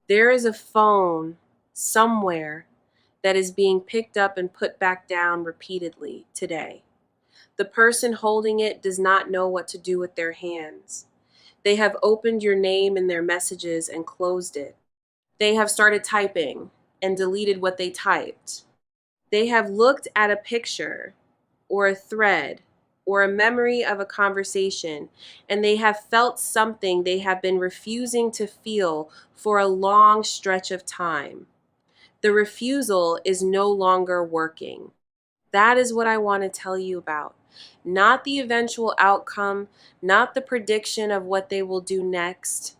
There is a phone somewhere that is being picked up and put back down repeatedly today. The person holding it does not know what to do with their hands. They have opened your name in their messages and closed it. They have started typing and deleted what they typed. They have looked at a picture or a thread or a memory of a conversation, and they have felt something they have been refusing to feel for a long stretch of time. The refusal is no longer working. That is what I want to tell you about. Not the eventual outcome, not the prediction of what they will do next.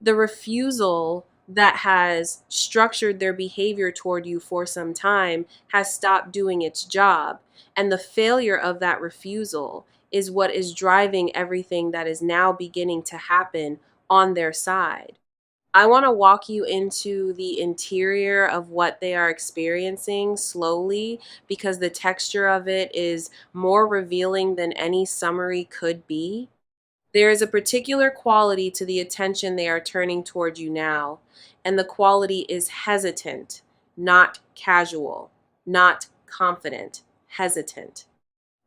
The refusal that has structured their behavior toward you for some time has stopped doing its job. And the failure of that refusal is what is driving everything that is now beginning to happen on their side. I want to walk you into the interior of what they are experiencing slowly because the texture of it is more revealing than any summary could be. There is a particular quality to the attention they are turning toward you now, and the quality is hesitant, not casual, not confident, hesitant.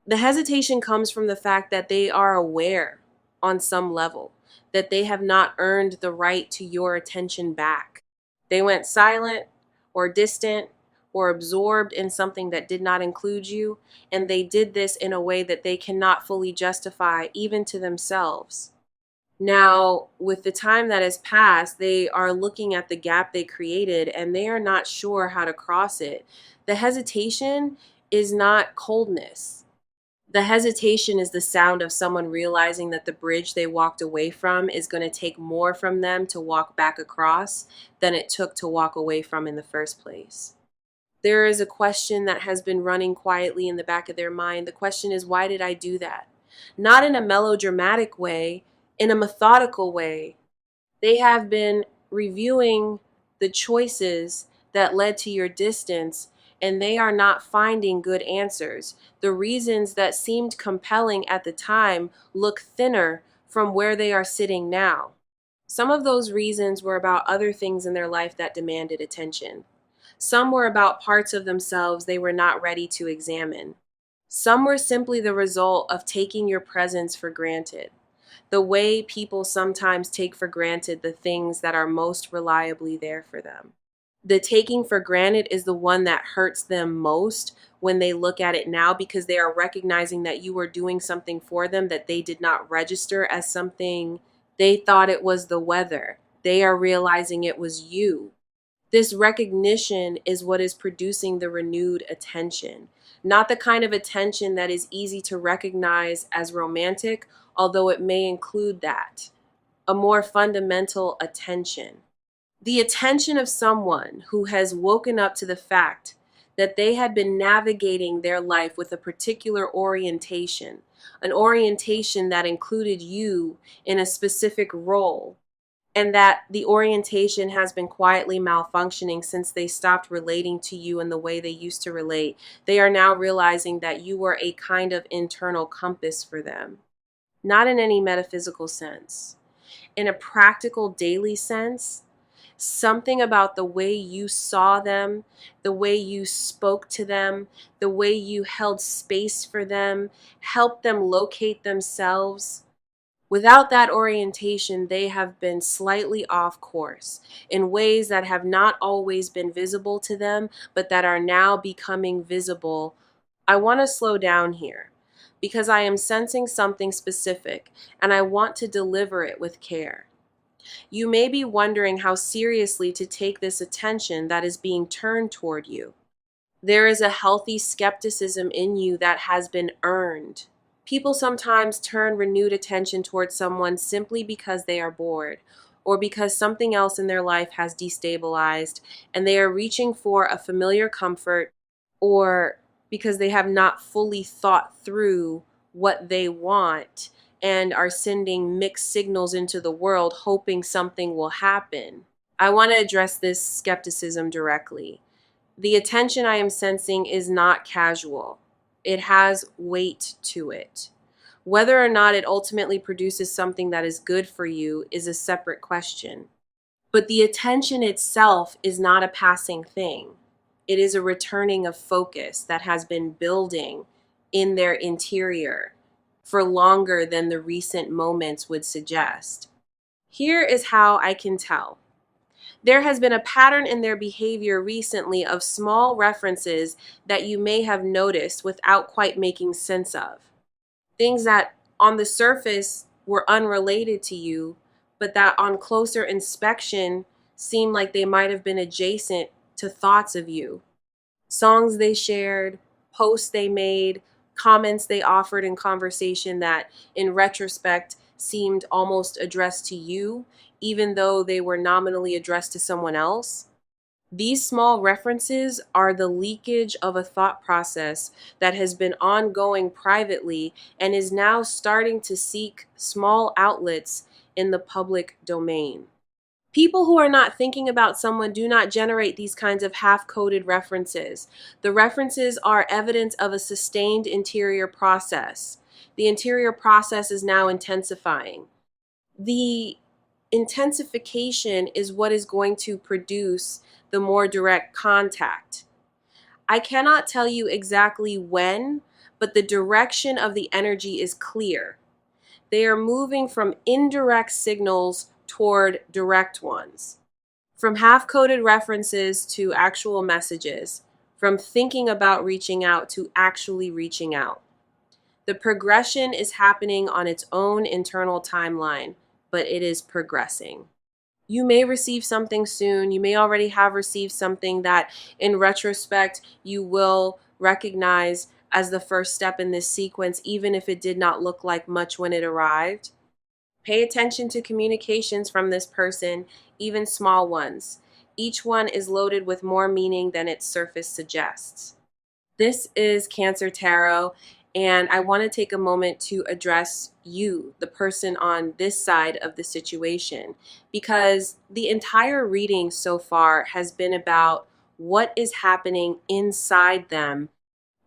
The hesitation comes from the fact that they are aware on some level that they have not earned the right to your attention back. They went silent or distant or absorbed in something that did not include you, and they did this in a way that they cannot fully justify even to themselves. Now, with the time that has passed, they are looking at the gap they created and they are not sure how to cross it. The hesitation is not coldness. The hesitation is the sound of someone realizing that the bridge they walked away from is going to take more from them to walk back across than it took to walk away from in the first place. There is a question that has been running quietly in the back of their mind. The question is, why did I do that? Not in a melodramatic way, in a methodical way. They have been reviewing the choices that led to your distance, and they are not finding good answers. The reasons that seemed compelling at the time look thinner from where they are sitting now. Some of those reasons were about other things in their life that demanded attention. Some were about parts of themselves they were not ready to examine. Some were simply the result of taking your presence for granted, the way people sometimes take for granted the things that are most reliably there for them. The taking for granted is the one that hurts them most when they look at it now because they are recognizing that you were doing something for them that they did not register as something. They thought it was the weather. They are realizing it was you. This recognition is what is producing the renewed attention, not the kind of attention that is easy to recognize as romantic, although it may include that. A more fundamental attention. The attention of someone who has woken up to the fact that they had been navigating their life with a particular orientation, an orientation that included you in a specific role, and that the orientation has been quietly malfunctioning since they stopped relating to you in the way they used to relate. They are now realizing that you were a kind of internal compass for them, not in any metaphysical sense. In a practical daily sense, something about the way you saw them, the way you spoke to them, the way you held space for them, helped them locate themselves. Without that orientation, they have been slightly off course in ways that have not always been visible to them, but that are now becoming visible. I want to slow down here because I am sensing something specific and I want to deliver it with care. You may be wondering how seriously to take this attention that is being turned toward you. There is a healthy skepticism in you that has been earned. People sometimes turn renewed attention towards someone simply because they are bored or because something else in their life has destabilized and they are reaching for a familiar comfort, or because they have not fully thought through what they want and are sending mixed signals into the world hoping something will happen. I want to address this skepticism directly. The attention I am sensing is not casual. It has weight to it. Whether or not it ultimately produces something that is good for you is a separate question. But the attention itself is not a passing thing. It is a returning of focus that has been building in their interior for longer than the recent moments would suggest. Here is how I can tell. There has been a pattern in their behavior recently of small references that you may have noticed without quite making sense of. Things that on the surface were unrelated to you, but that on closer inspection seemed like they might have been adjacent to thoughts of you. Songs they shared, posts they made, comments they offered in conversation that, in retrospect, seemed almost addressed to you, even though they were nominally addressed to someone else. These small references are the leakage of a thought process that has been ongoing privately and is now starting to seek small outlets in the public domain. People who are not thinking about someone do not generate these kinds of half-coded references. The references are evidence of a sustained interior process. The interior process is now intensifying. The intensification is what is going to produce the more direct contact. I cannot tell you exactly when, but the direction of the energy is clear. They are moving from indirect signals toward direct ones, from half-coded references to actual messages, from thinking about reaching out to actually reaching out. The progression is happening on its own internal timeline, but it is progressing. You may receive something soon. You may already have received something that, in retrospect, you will recognize as the first step in this sequence, even if it did not look like much when it arrived. Pay attention to communications from this person, even small ones. Each one is loaded with more meaning than its surface suggests. This is Cancer Tarot, and I want to take a moment to address you, the person on this side of the situation, because the entire reading so far has been about what is happening inside them,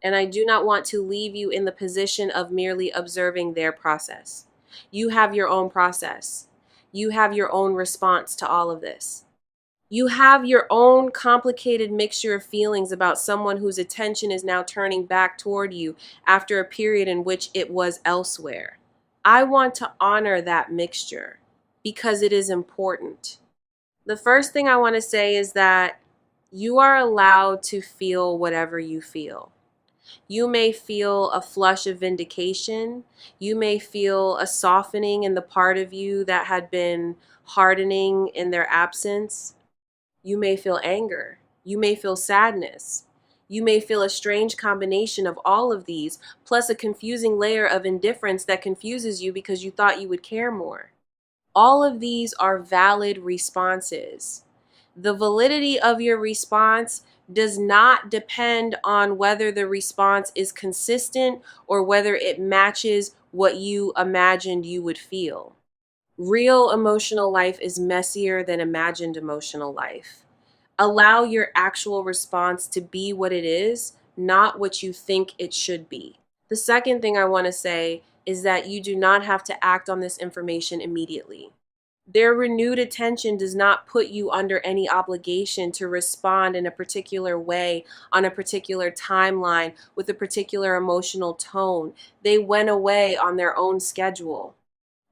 and I do not want to leave you in the position of merely observing their process. You have your own process. You have your own response to all of this. You have your own complicated mixture of feelings about someone whose attention is now turning back toward you after a period in which it was elsewhere. I want to honor that mixture because it is important. The first thing I want to say is that you are allowed to feel whatever you feel. You may feel a flush of vindication. You may feel a softening in the part of you that had been hardening in their absence. You may feel anger. You may feel sadness. You may feel a strange combination of all of these, plus a confusing layer of indifference that confuses you because you thought you would care more. All of these are valid responses. The validity of your response does not depend on whether the response is consistent or whether it matches what you imagined you would feel. Real emotional life is messier than imagined emotional life. Allow your actual response to be what it is, not what you think it should be. The second thing I want to say is that you do not have to act on this information immediately. Their renewed attention does not put you under any obligation to respond in a particular way, on a particular timeline, with a particular emotional tone. They went away on their own schedule.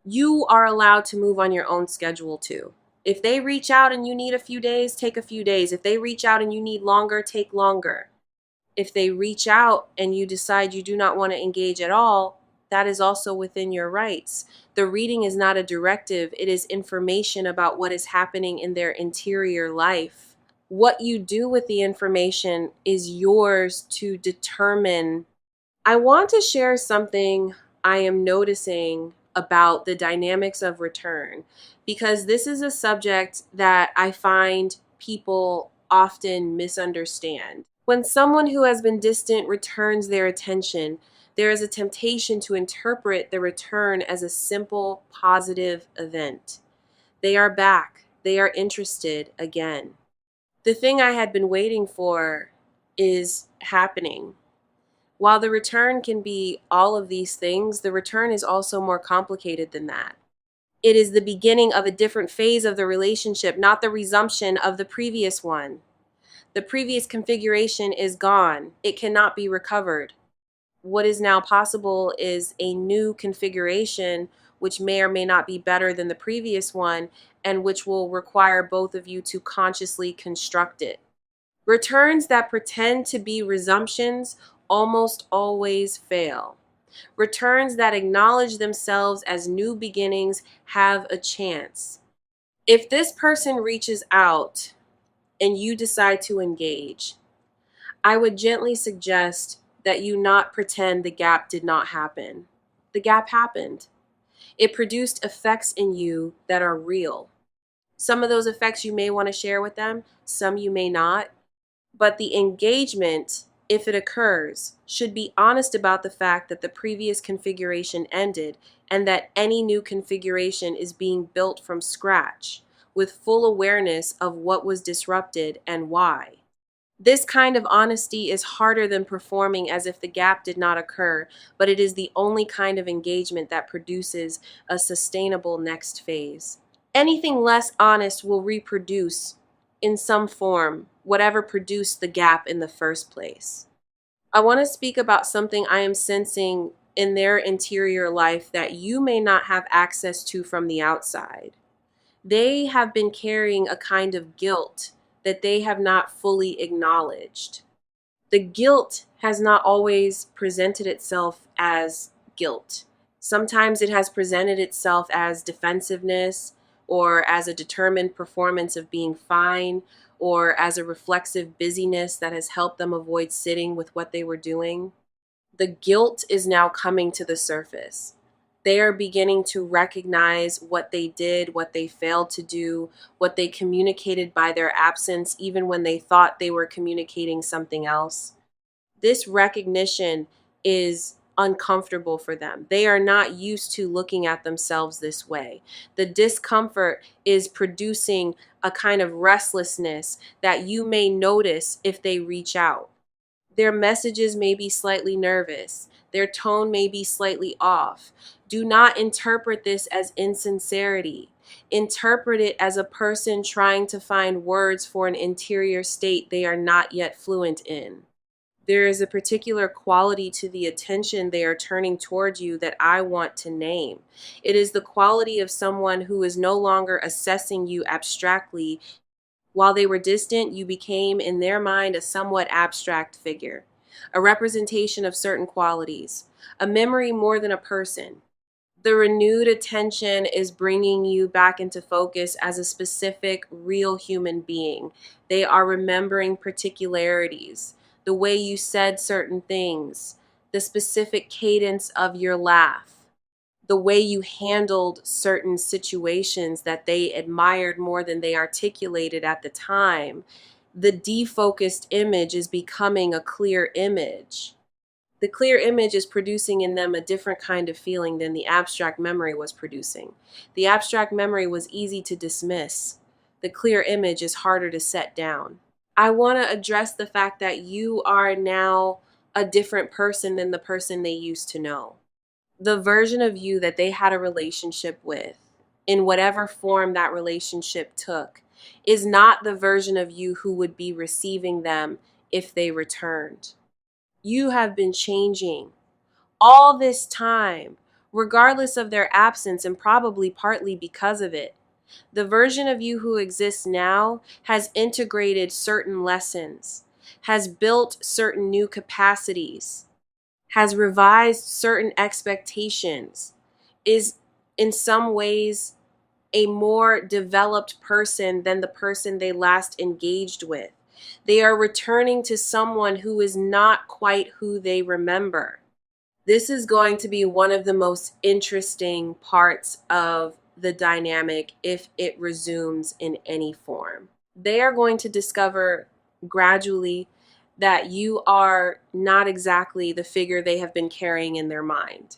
You are allowed to move on your own schedule too. If they reach out and you need a few days, take a few days. If they reach out and you need longer, take longer. If they reach out and you decide you do not want to engage at all, that is also within your rights. The reading is not a directive. It is information about what is happening in their interior life. What you do with the information is yours to determine. I want to share something I am noticing about the dynamics of return, because this is a subject that I find people often misunderstand. When someone who has been distant returns their attention, there is a temptation to interpret the return as a simple positive event. They are back. They are interested again. The thing I had been waiting for is happening. While the return can be all of these things, the return is also more complicated than that. It is the beginning of a different phase of the relationship, not the resumption of the previous one. The previous configuration is gone. It cannot be recovered. What is now possible is a new configuration, which may or may not be better than the previous one, and which will require both of you to consciously construct it. Returns that pretend to be resumptions almost always fail. Returns that acknowledge themselves as new beginnings have a chance. If this person reaches out and you decide to engage, I would gently suggest that you not pretend the gap did not happen. The gap happened. It produced effects in you that are real. Some of those effects you may want to share with them, some you may not. But the engagement, if it occurs, should be honest about the fact that the previous configuration ended and that any new configuration is being built from scratch with full awareness of what was disrupted and why. This kind of honesty is harder than performing as if the gap did not occur, but it is the only kind of engagement that produces a sustainable next phase. Anything less honest will reproduce in some form whatever produced the gap in the first place. I want to speak about something I am sensing in their interior life that you may not have access to from the outside. They have been carrying a kind of guilt that they have not fully acknowledged. The guilt has not always presented itself as guilt. Sometimes it has presented itself as defensiveness, or as a determined performance of being fine, or as a reflexive busyness that has helped them avoid sitting with what they were doing. The guilt is now coming to the surface. They are beginning to recognize what they did, what they failed to do, what they communicated by their absence, even when they thought they were communicating something else. This recognition is uncomfortable for them. They are not used to looking at themselves this way. The discomfort is producing a kind of restlessness that you may notice if they reach out. Their messages may be slightly nervous. Their tone may be slightly off. Do not interpret this as insincerity. Interpret it as a person trying to find words for an interior state they are not yet fluent in. There is a particular quality to the attention they are turning towards you that I want to name. It is the quality of someone who is no longer assessing you abstractly. While they were distant, you became, in their mind, a somewhat abstract figure, a representation of certain qualities, a memory more than a person. The renewed attention is bringing you back into focus as a specific, real human being. They are remembering particularities, the way you said certain things, the specific cadence of your laugh, the way you handled certain situations that they admired more than they articulated at the time. The defocused image is becoming a clear image. The clear image is producing in them a different kind of feeling than the abstract memory was producing. The abstract memory was easy to dismiss. The clear image is harder to set down. I want to address the fact that you are now a different person than the person they used to know. The version of you that they had a relationship with, in whatever form that relationship took, is not the version of you who would be receiving them if they returned. You have been changing all this time, regardless of their absence, and probably partly because of it. The version of you who exists now has integrated certain lessons, has built certain new capacities, has revised certain expectations, is in some ways a more developed person than the person they last engaged with. They are returning to someone who is not quite who they remember. This is going to be one of the most interesting parts of the dynamic if it resumes in any form. They are going to discover gradually that you are not exactly the figure they have been carrying in their mind.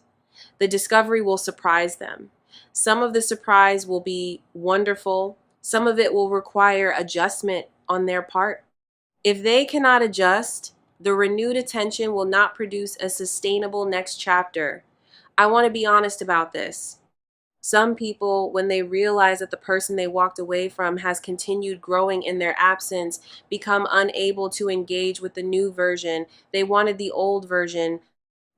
The discovery will surprise them. Some of the surprise will be wonderful. Some of it will require adjustment on their part. If they cannot adjust, the renewed attention will not produce a sustainable next chapter. I want to be honest about this. Some people, when they realize that the person they walked away from has continued growing in their absence, become unable to engage with the new version. They wanted the old version.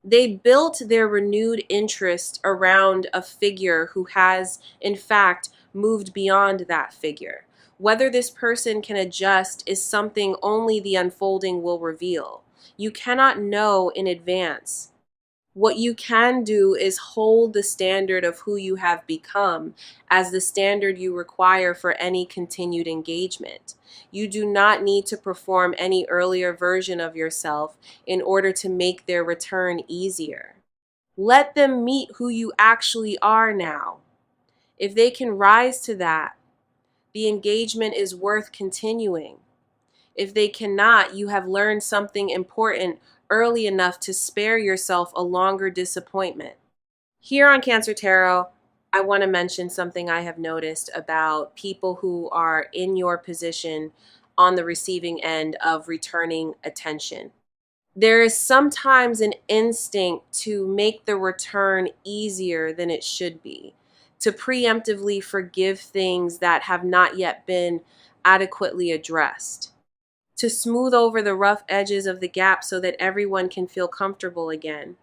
They built their renewed interest around a figure who has, in fact, moved beyond that figure. Whether this person can adjust is something only the unfolding will reveal. You cannot know in advance. What you can do is hold the standard of who you have become as the standard you require for any continued engagement. You do not need to perform any earlier version of yourself in order to make their return easier. Let them meet who you actually are now. If they can rise to that, the engagement is worth continuing. If they cannot, you have learned something important early enough to spare yourself a longer disappointment. Here on Cancer Tarot, I want to mention something I have noticed about people who are in your position on the receiving end of returning attention. There is sometimes an instinct to make the return easier than it should be, to preemptively forgive things that have not yet been adequately addressed, to smooth over the rough edges of the gap so that everyone can feel comfortable again.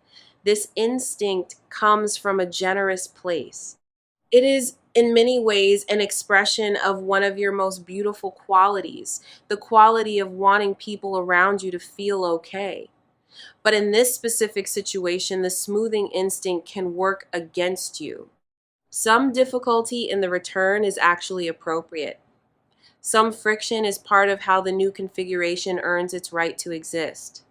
This instinct comes from a generous place. It is, in many ways, an expression of one of your most beautiful qualities, the quality of wanting people around you to feel okay. But in this specific situation, the smoothing instinct can work against you. Some difficulty in the return is actually appropriate. Some friction is part of how the new configuration earns its right to exist.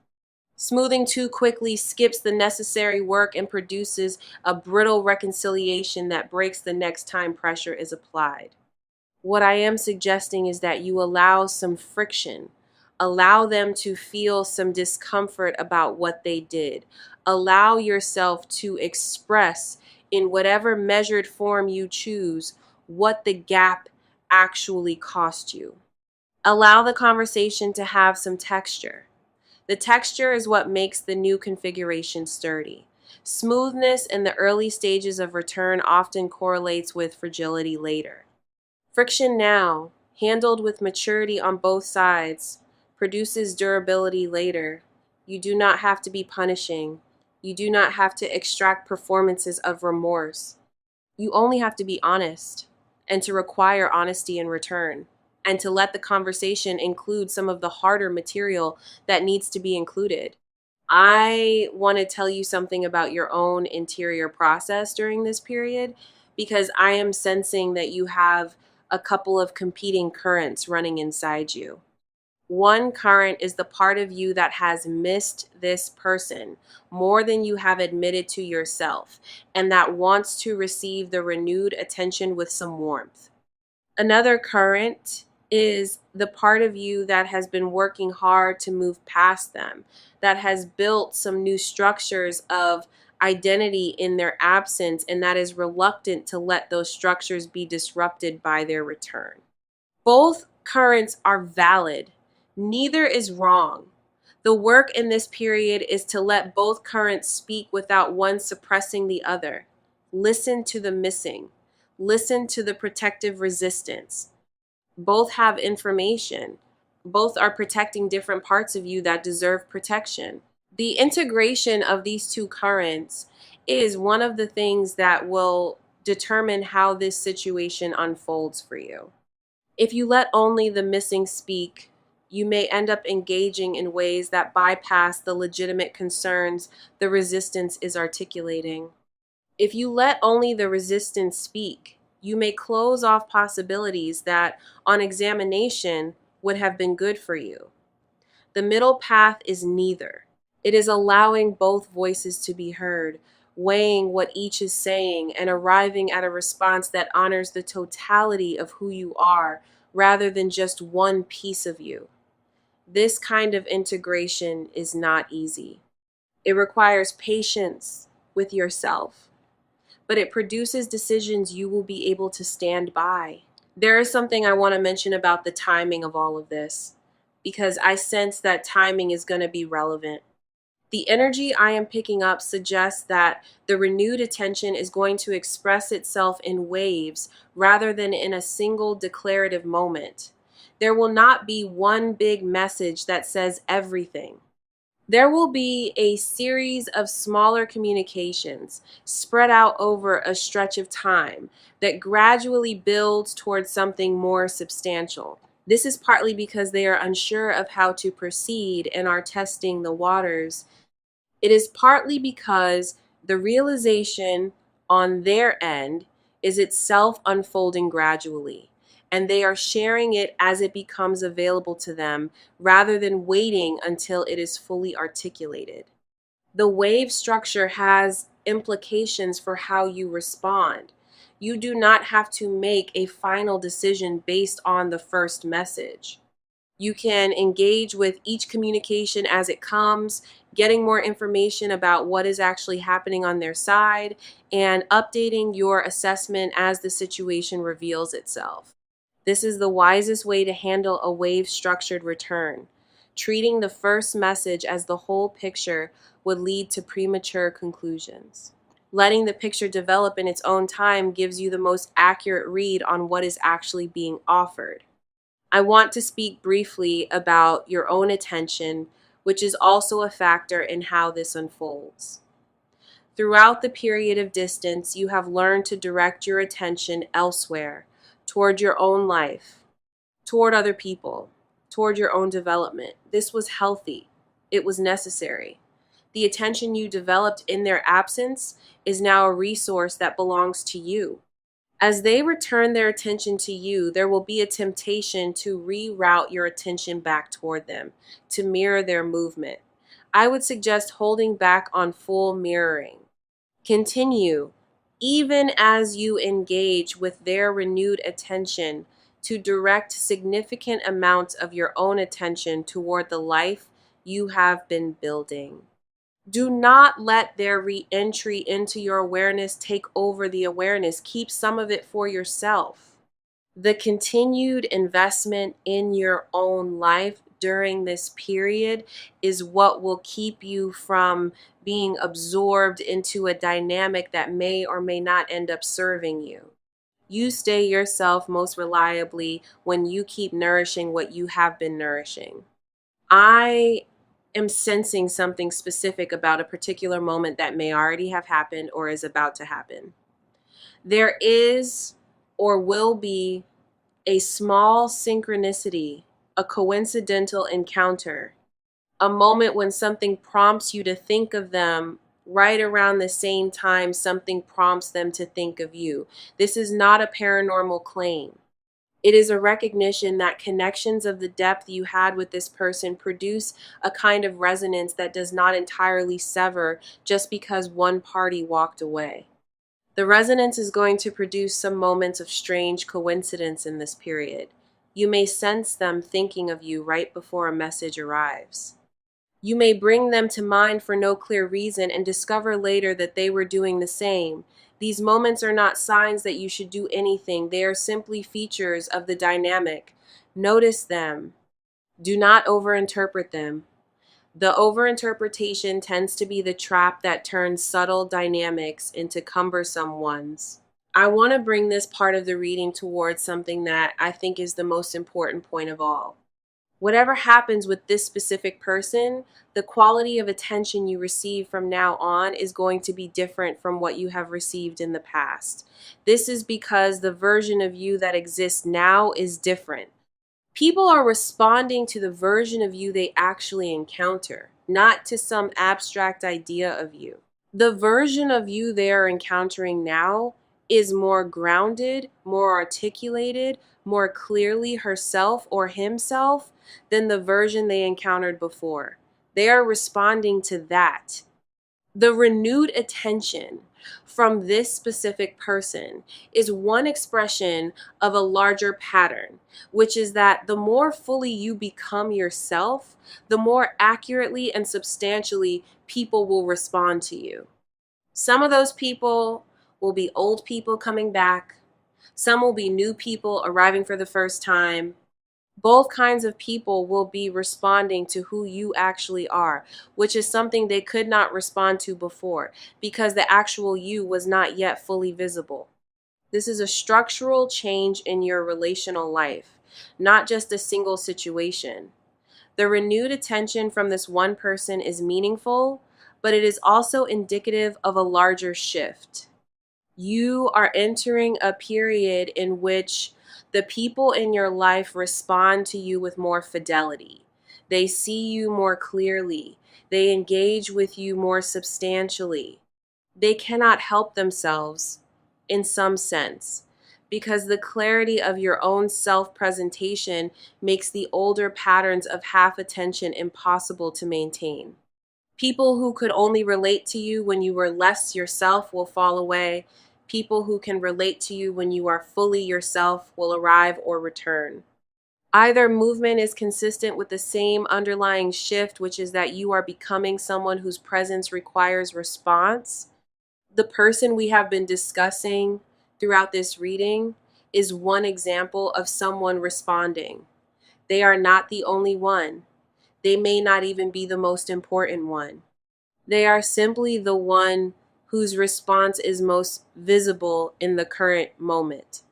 Smoothing too quickly skips the necessary work and produces a brittle reconciliation that breaks the next time pressure is applied. What I am suggesting is that you allow some friction. Allow them to feel some discomfort about what they did. Allow yourself to express, in whatever measured form you choose, what the gap actually cost you. Allow the conversation to have some texture. The texture is what makes the new configuration sturdy. Smoothness in the early stages of return often correlates with fragility later. Friction now, handled with maturity on both sides, produces durability later. You do not have to be punishing. You do not have to extract performances of remorse. You only have to be honest and to require honesty in return, and to let the conversation include some of the harder material that needs to be included. I want to tell you something about your own interior process during this period, because I am sensing that you have a couple of competing currents running inside you. One current is the part of you that has missed this person more than you have admitted to yourself, and that wants to receive the renewed attention with some warmth. Another current is the part of you that has been working hard to move past them, that has built some new structures of identity in their absence, and that is reluctant to let those structures be disrupted by their return. Both currents are valid. Neither is wrong. The work in this period is to let both currents speak without one suppressing the other. Listen to the missing. Listen to the protective resistance. Both have information. Both are protecting different parts of you that deserve protection. The integration of these two currents is one of the things that will determine how this situation unfolds for you. If you let only the missing speak, you may end up engaging in ways that bypass the legitimate concerns the resistance is articulating. If you let only the resistance speak, you may close off possibilities that, on examination, would have been good for you. The middle path is neither. It is allowing both voices to be heard, weighing what each is saying, and arriving at a response that honors the totality of who you are rather than just one piece of you. This kind of integration is not easy. It requires patience with yourself, but it produces decisions you will be able to stand by. There is something I want to mention about the timing of all of this, because I sense that timing is going to be relevant. The energy I am picking up suggests that the renewed attention is going to express itself in waves rather than in a single declarative moment. There will not be one big message that says everything. There will be a series of smaller communications spread out over a stretch of time that gradually builds towards something more substantial. This is partly because they are unsure of how to proceed and are testing the waters. It is partly because the realization on their end is itself unfolding gradually, and they are sharing it as it becomes available to them rather than waiting until it is fully articulated. The wave structure has implications for how you respond. You do not have to make a final decision based on the first message. You can engage with each communication as it comes, getting more information about what is actually happening on their side, and updating your assessment as the situation reveals itself. This is the wisest way to handle a wave-structured return. Treating the first message as the whole picture would lead to premature conclusions. Letting the picture develop in its own time gives you the most accurate read on what is actually being offered. I want to speak briefly about your own attention, which is also a factor in how this unfolds. Throughout the period of distance, you have learned to direct your attention elsewhere, toward your own life, toward other people, toward your own development. This was healthy. It was necessary. The attention you developed in their absence is now a resource that belongs to you. As they return their attention to you, there will be a temptation to reroute your attention back toward them, to mirror their movement. I would suggest holding back on full mirroring. Continue, even as you engage with their renewed attention, to direct significant amounts of your own attention toward the life you have been building. Do not let their re-entry into your awareness take over the awareness. Keep some of it for yourself. The continued investment in your own life during this period is what will keep you from being absorbed into a dynamic that may or may not end up serving you. You stay yourself most reliably when you keep nourishing what you have been nourishing. I am sensing something specific about a particular moment that may already have happened or is about to happen. There is or will be a small synchronicity, a coincidental encounter, a moment when something prompts you to think of them right around the same time something prompts them to think of you. This is not a paranormal claim. It is a recognition that connections of the depth you had with this person produce a kind of resonance that does not entirely sever just because one party walked away. The resonance is going to produce some moments of strange coincidence in this period. You may sense them thinking of you right before a message arrives. You may bring them to mind for no clear reason and discover later that they were doing the same. These moments are not signs that you should do anything. They are simply features of the dynamic. Notice them. Do not overinterpret them. The overinterpretation tends to be the trap that turns subtle dynamics into cumbersome ones. I want to bring this part of the reading towards something that I think is the most important point of all. Whatever happens with this specific person, the quality of attention you receive from now on is going to be different from what you have received in the past. This is because the version of you that exists now is different. People are responding to the version of you they actually encounter, not to some abstract idea of you. The version of you they are encountering now is more grounded, more articulated, more clearly herself or himself than the version they encountered before. They are responding to that. The renewed attention from this specific person is one expression of a larger pattern, which is that the more fully you become yourself, the more accurately and substantially people will respond to you. Some of those people will be old people coming back. Some will be new people arriving for the first time. Both kinds of people will be responding to who you actually are, which is something they could not respond to before because the actual you was not yet fully visible. This is a structural change in your relational life, not just a single situation. The renewed attention from this one person is meaningful, but it is also indicative of a larger shift. You are entering a period in which the people in your life respond to you with more fidelity. They see you more clearly. They engage with you more substantially. They cannot help themselves in some sense because the clarity of your own self presentation makes the older patterns of half attention impossible to maintain. People who could only relate to you when you were less yourself will fall away. People who can relate to you when you are fully yourself will arrive or return. Either movement is consistent with the same underlying shift, which is that you are becoming someone whose presence requires response. The person we have been discussing throughout this reading is one example of someone responding. They are not the only one. They may not even be the most important one. They are simply the one whose response is most visible in the current moment.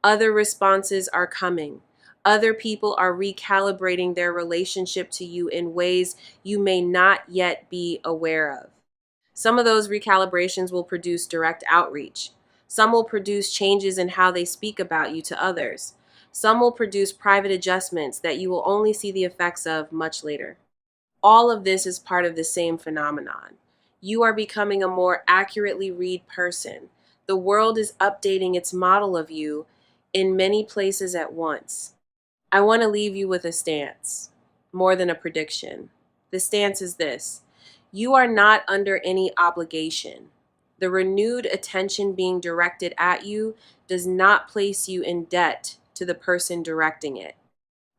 Other responses are coming. Other people are recalibrating their relationship to you in ways you may not yet be aware of. Some of those recalibrations will produce direct outreach. Some will produce changes in how they speak about you to others. Some will produce private adjustments that you will only see the effects of much later. All of this is part of the same phenomenon. You are becoming a more accurately read person. The world is updating its model of you in many places at once. I want to leave you with a stance, more than a prediction. The stance is this: you are not under any obligation. The renewed attention being directed at you does not place you in debt to the person directing it.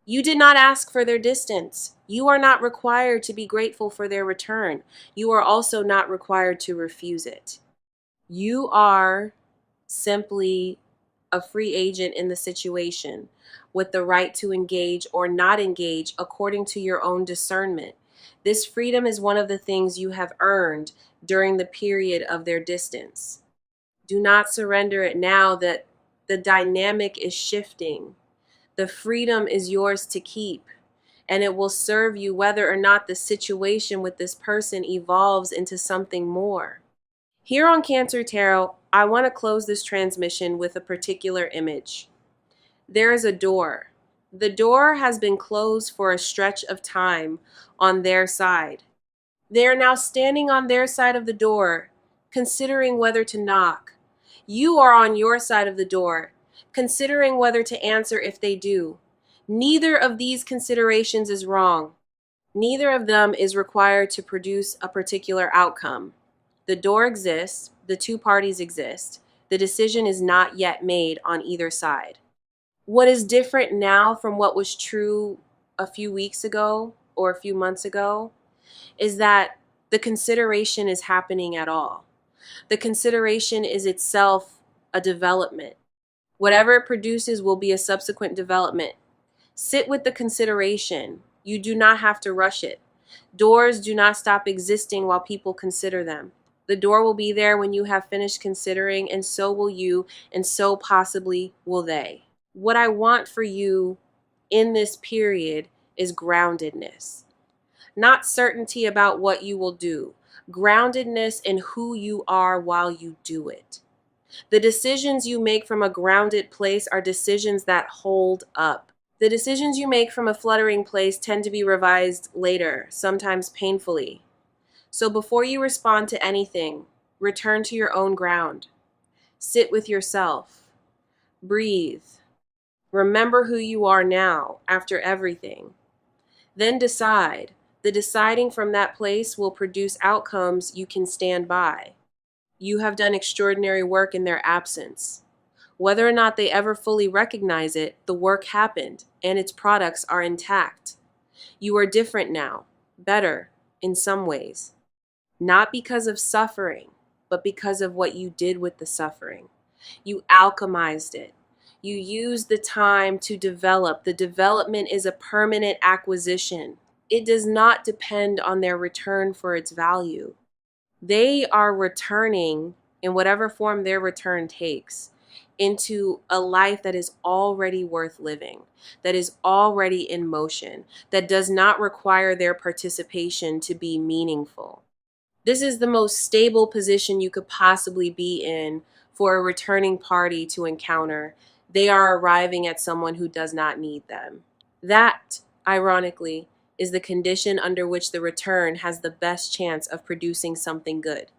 You did not ask for their distance. You are not required to be grateful for their return. You are also not required to refuse it. You are simply a free agent in the situation with the right to engage or not engage according to your own discernment. This freedom is one of the things you have earned during the period of their distance. Do not surrender it now that the dynamic is shifting. The freedom is yours to keep, and it will serve you whether or not the situation with this person evolves into something more. Here on Cancer Tarot, I want to close this transmission with a particular image. There is a door. The door has been closed for a stretch of time on their side. They are now standing on their side of the door, considering whether to knock. You are on your side of the door, considering whether to answer if they do. Neither of these considerations is wrong. Neither of them is required to produce a particular outcome. The door exists, the two parties exist. The decision is not yet made on either side. What is different now from what was true a few weeks ago or a few months ago is that the consideration is happening at all. The consideration is itself a development. Whatever it produces will be a subsequent development. Sit with the consideration. You do not have to rush it. Doors do not stop existing while people consider them. The door will be there when you have finished considering, and so will you, and so possibly will they. What I want for you in this period is groundedness. Not certainty about what you will do, groundedness in who you are while you do it. The decisions you make from a grounded place are decisions that hold up. The decisions you make from a fluttering place tend to be revised later, sometimes painfully. So before you respond to anything, return to your own ground. Sit with yourself. Breathe. Remember who you are now after everything. Then decide. The deciding from that place will produce outcomes you can stand by. You have done extraordinary work in their absence. Whether or not they ever fully recognize it, the work happened and its products are intact. You are different now, better in some ways. Not because of suffering, but because of what you did with the suffering. You alchemized it. You use the time to develop. The development is a permanent acquisition. It does not depend on their return for its value. They are returning in whatever form their return takes into a life that is already worth living, that is already in motion, that does not require their participation to be meaningful. This is the most stable position you could possibly be in for a returning party to encounter. They are arriving at someone who does not need them. That, ironically, is the condition under which the return has the best chance of producing something good.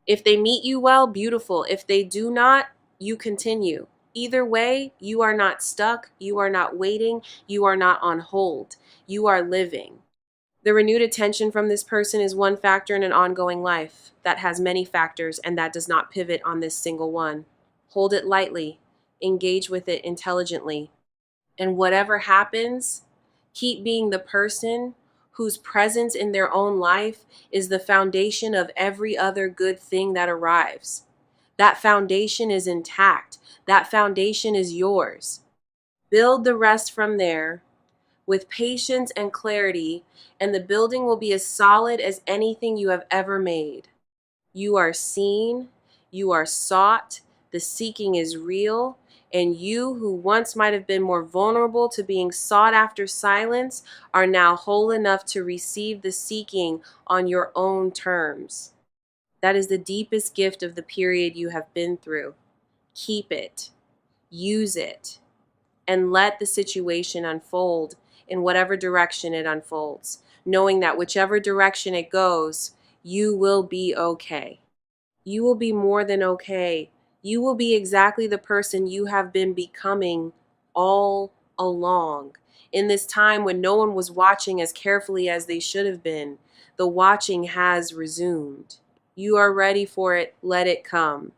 If they meet you well, beautiful. If they do not, you continue. Either way, you are not stuck, you are not waiting, you are not on hold. You are living. The renewed attention from this person is one factor in an ongoing life that has many factors and that does not pivot on this single one. Hold it lightly, engage with it intelligently, and whatever happens, keep being the person whose presence in their own life is the foundation of every other good thing that arrives. That foundation is intact. That foundation is yours. Build the rest from there with patience and clarity, and the building will be as solid as anything you have ever made. You are seen, you are sought, the seeking is real, and you, who once might have been more vulnerable to being sought after silence, are now whole enough to receive the seeking on your own terms. That is the deepest gift of the period you have been through. Keep it, use it, and let the situation unfold in whatever direction it unfolds, knowing that whichever direction it goes, you will be okay. You will be more than okay. You will be exactly the person you have been becoming all along. In this time when no one was watching as carefully as they should have been, the watching has resumed. You are ready for it. Let it come.